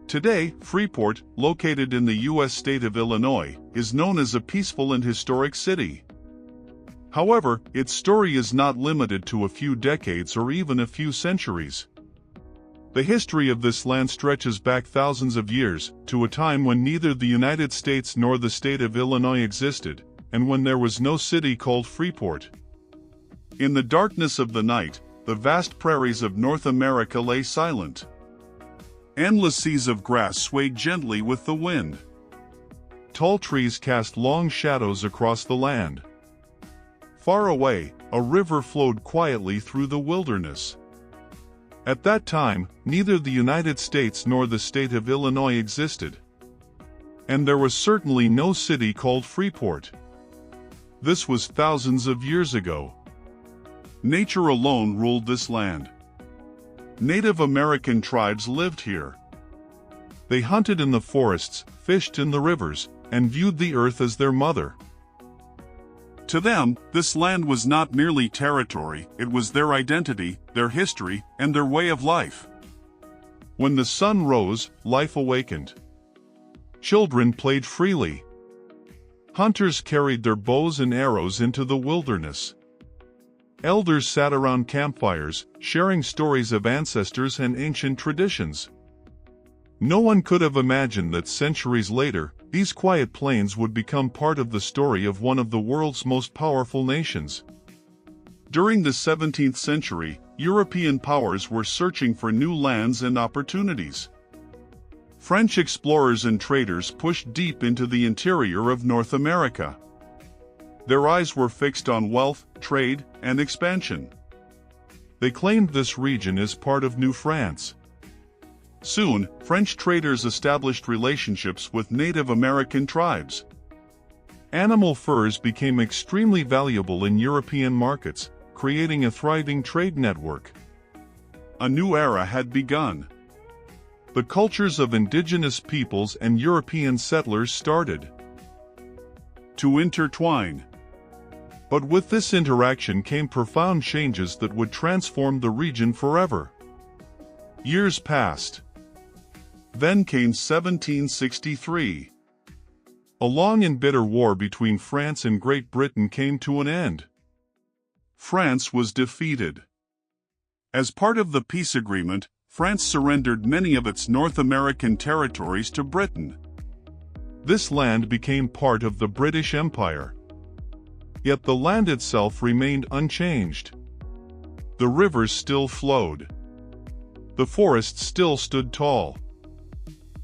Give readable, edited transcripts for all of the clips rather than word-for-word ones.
Today, Freeport, located in the U.S. state of Illinois, is known as a peaceful and historic city. However, its story is not limited to a few decades or even a few centuries. The history of this land stretches back thousands of years, to a time when neither the United States nor the state of Illinois existed, and when there was no city called Freeport. In the darkness of the night, the vast prairies of North America lay silent. Endless seas of grass swayed gently with the wind. Tall trees cast long shadows across the land. Far away, a river flowed quietly through the wilderness. At that time, neither the United States nor the state of Illinois existed. And there was certainly no city called Freeport. This was thousands of years ago. Nature alone ruled this land. Native American tribes lived here. They hunted in the forests, fished in the rivers, and viewed the earth as their mother. To them, this land was not merely territory, it was their identity, their history, and their way of life. When the sun rose, life awakened. Children played freely. Hunters carried their bows and arrows into the wilderness. Elders sat around campfires, sharing stories of ancestors and ancient traditions. No one could have imagined that centuries later, these quiet plains would become part of the story of one of the world's most powerful nations. During the 17th century, European powers were searching for new lands and opportunities. French explorers and traders pushed deep into the interior of North America. Their eyes were fixed on wealth, trade, and expansion. They claimed this region as part of New France. Soon, French traders established relationships with Native American tribes. Animal furs became extremely valuable in European markets, creating a thriving trade network. A new era had begun. The cultures of indigenous peoples and European settlers started to intertwine. But with this interaction came profound changes that would transform the region forever. Years passed. Then came 1763. A long and bitter war between France and Great Britain came to an end. France was defeated. As part of the peace agreement, France surrendered many of its North American territories to Britain. This land became part of the British Empire. Yet the land itself remained unchanged. The rivers still flowed. The forests still stood tall.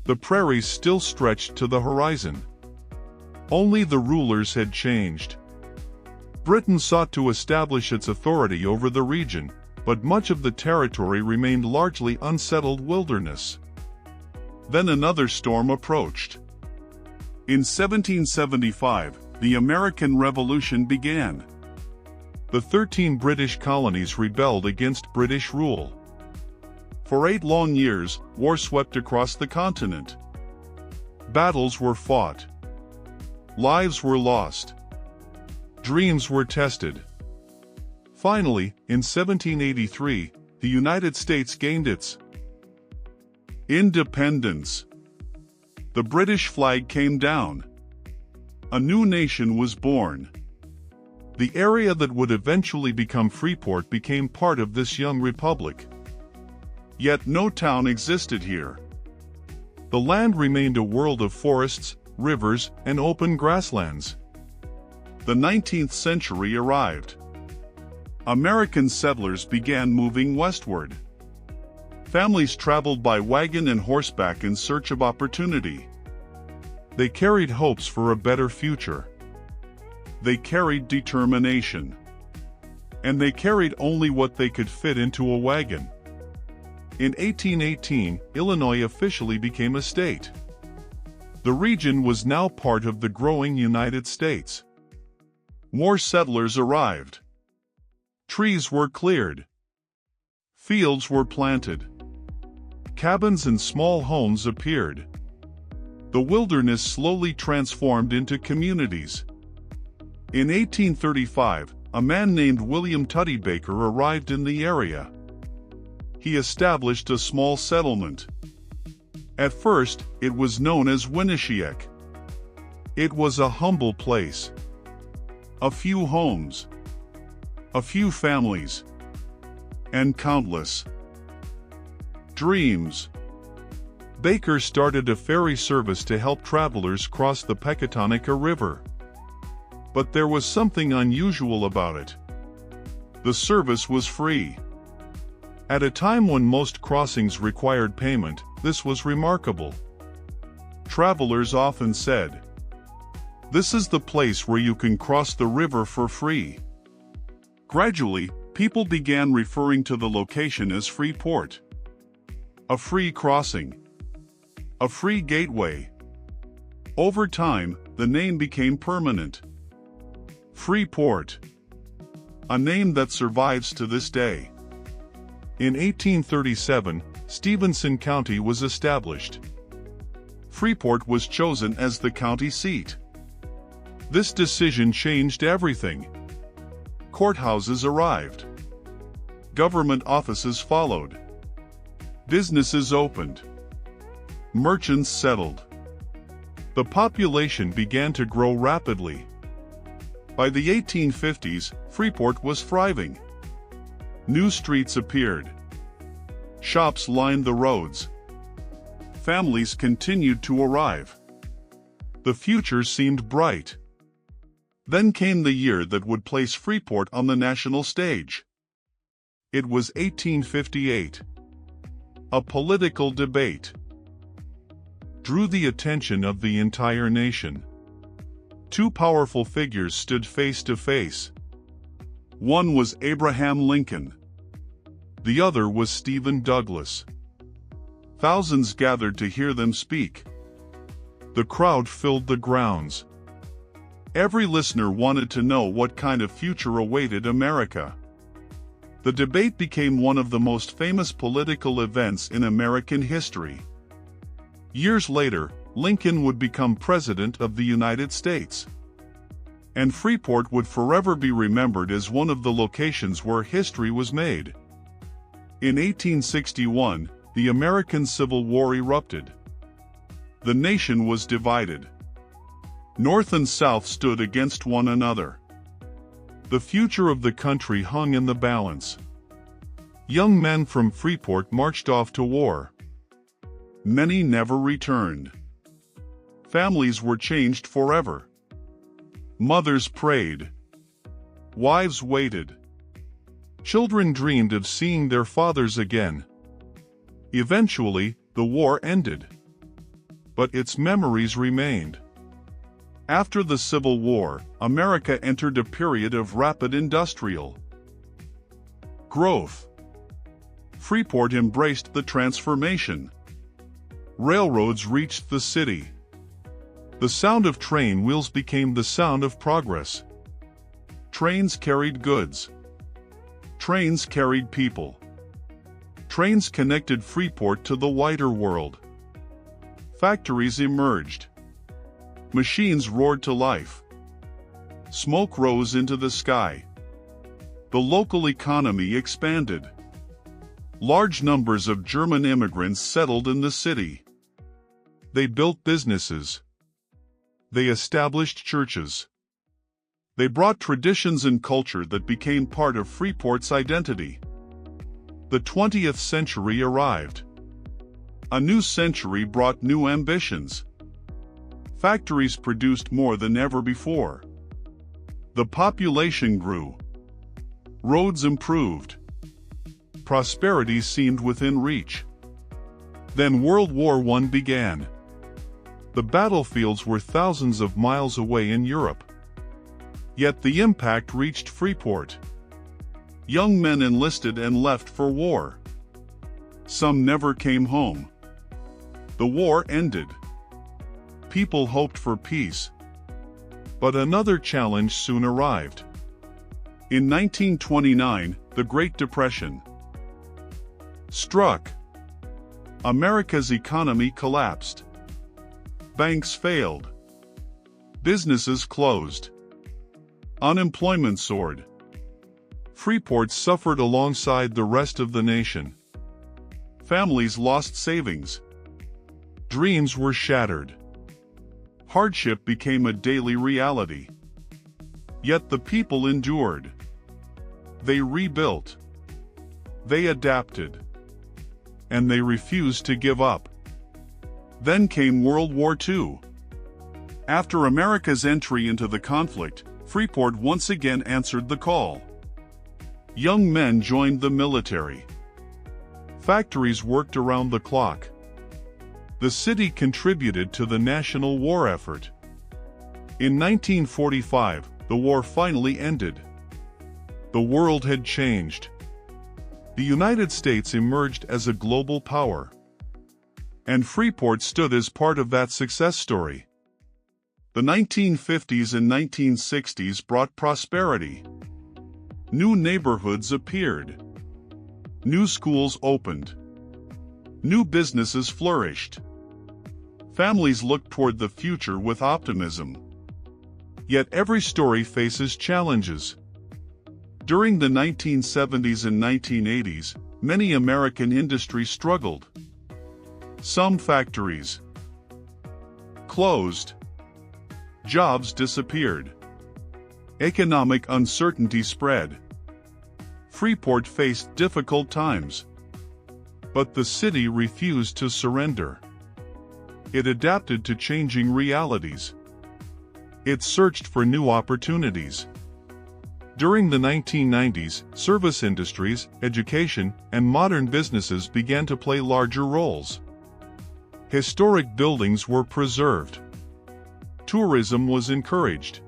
The prairies still stretched to the horizon. Only the rulers had changed. Britain sought to establish its authority over the region, but much of the territory remained largely unsettled wilderness. Then another storm approached. In 1775, the American Revolution began. The 13 British colonies rebelled against British rule. For 8 long years, war swept across the continent. Battles were fought. Lives were lost. Dreams were tested. Finally, in 1783, the United States gained its independence. The British flag came down. A new nation was born. The area that would eventually become Freeport became part of this young republic. Yet no town existed here. The land remained a world of forests, rivers, and open grasslands. The 19th century arrived. American settlers began moving westward. Families traveled by wagon and horseback in search of opportunity. They carried hopes for a better future. They carried determination. And they carried only what they could fit into a wagon. In 1818, Illinois officially became a state. The region was now part of the growing United States. More settlers arrived. Trees were cleared. Fields were planted. Cabins and small homes appeared. The wilderness slowly transformed into communities. In 1835, a man named William Tuddy Baker arrived in the area. He established a small settlement. At first, it was known as Winneshiek. It was a humble place. A few homes. A few families. And countless dreams. Baker started a ferry service to help travelers cross the Pecatonica River. But there was something unusual about it. The service was free. At a time when most crossings required payment, this was remarkable. Travelers often said, "This is the place where you can cross the river for free." Gradually, people began referring to the location as Freeport. A free crossing. A free gateway. Over time, the name became permanent. Freeport. A name that survives to this day. In 1837, Stevenson County was established. Freeport was chosen as the county seat. This decision changed everything. Courthouses arrived. Government offices followed. Businesses opened. Merchants settled. The population began to grow rapidly. By the 1850s, Freeport was thriving. New streets appeared. Shops lined the roads. Families continued to arrive. The future seemed bright. Then came the year that would place Freeport on the national stage. It was 1858. A political debate drew the attention of the entire nation. Two powerful figures stood face to face. One was Abraham Lincoln. The other was Stephen Douglas. Thousands gathered to hear them speak. The crowd filled the grounds. Every listener wanted to know what kind of future awaited America. The debate became one of the most famous political events in American history. Years later, Lincoln would become President of the United States. And Freeport would forever be remembered as one of the locations where history was made. In 1861, the American Civil War erupted. The nation was divided. North and South stood against one another. The future of the country hung in the balance. Young men from Freeport marched off to war. Many never returned. Families were changed forever. Mothers prayed. Wives waited. Children dreamed of seeing their fathers again. Eventually, the war ended. But its memories remained. After the Civil War, America entered a period of rapid industrial growth. Freeport embraced the transformation. Railroads reached the city. The sound of train wheels became the sound of progress. Trains carried goods. Trains carried people. Trains connected Freeport to the wider world. Factories emerged. Machines roared to life. Smoke rose into the sky. The local economy expanded. Large numbers of German immigrants settled in the city. They built businesses. They established churches. They brought traditions and culture that became part of Freeport's identity. The 20th century arrived. A new century brought new ambitions. Factories produced more than ever before. The population grew. Roads improved. Prosperity seemed within reach. Then World War I began. The battlefields were thousands of miles away in Europe. Yet the impact reached Freeport. Young men enlisted and left for war. Some never came home. The war ended. People hoped for peace. But another challenge soon arrived. In 1929, the Great Depression struck. America's economy collapsed. Banks failed. Businesses closed. Unemployment soared. Freeport suffered alongside the rest of the nation. Families lost savings. Dreams were shattered. Hardship became a daily reality. Yet the people endured. They rebuilt. They adapted. And they refused to give up. Then came World War II. After America's entry into the conflict, Freeport once again answered the call. Young men joined the military. Factories worked around the clock. The city contributed to the national war effort. In 1945, the war finally ended. The world had changed. The United States emerged as a global power. And Freeport stood as part of that success story. The 1950s and 1960s brought prosperity. New neighborhoods appeared. New schools opened. New businesses flourished. Families looked toward the future with optimism. Yet every story faces challenges. During the 1970s and 1980s, many American industries struggled. Some factories closed. Jobs disappeared. Economic uncertainty spread. Freeport faced difficult times. But the city refused to surrender. It adapted to changing realities. It searched for new opportunities. During the 1990s, service industries, education, and modern businesses began to play larger roles. Historic buildings were preserved. Tourism was encouraged.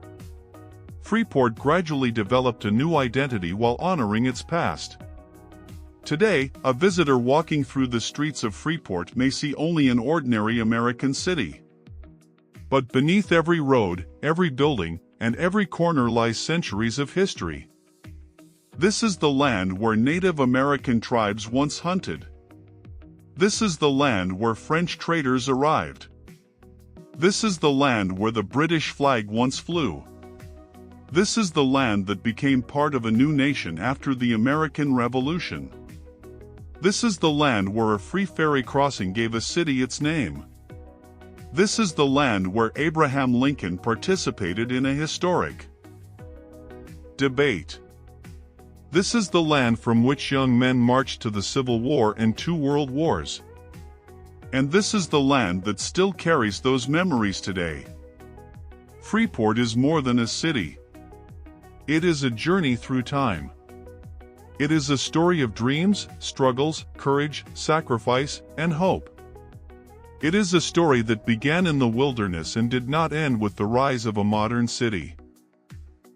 Freeport gradually developed a new identity while honoring its past. Today, a visitor walking through the streets of Freeport may see only an ordinary American city. But beneath every road, every building, and every corner lies centuries of history. This is the land where Native American tribes once hunted. This is the land where French traders arrived. This is the land where the British flag once flew. This is the land that became part of a new nation after the American Revolution. This is the land where a free ferry crossing gave a city its name. This is the land where Abraham Lincoln participated in a historic debate. This is the land from which young men marched to the Civil War and 2 world wars. And this is the land that still carries those memories today. Freeport is more than a city. It is a journey through time. It is a story of dreams, struggles, courage, sacrifice, and hope. It is a story that began in the wilderness and did not end with the rise of a modern city.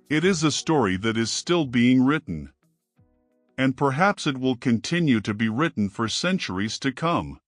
It is a story that is still being written. And perhaps it will continue to be written for centuries to come.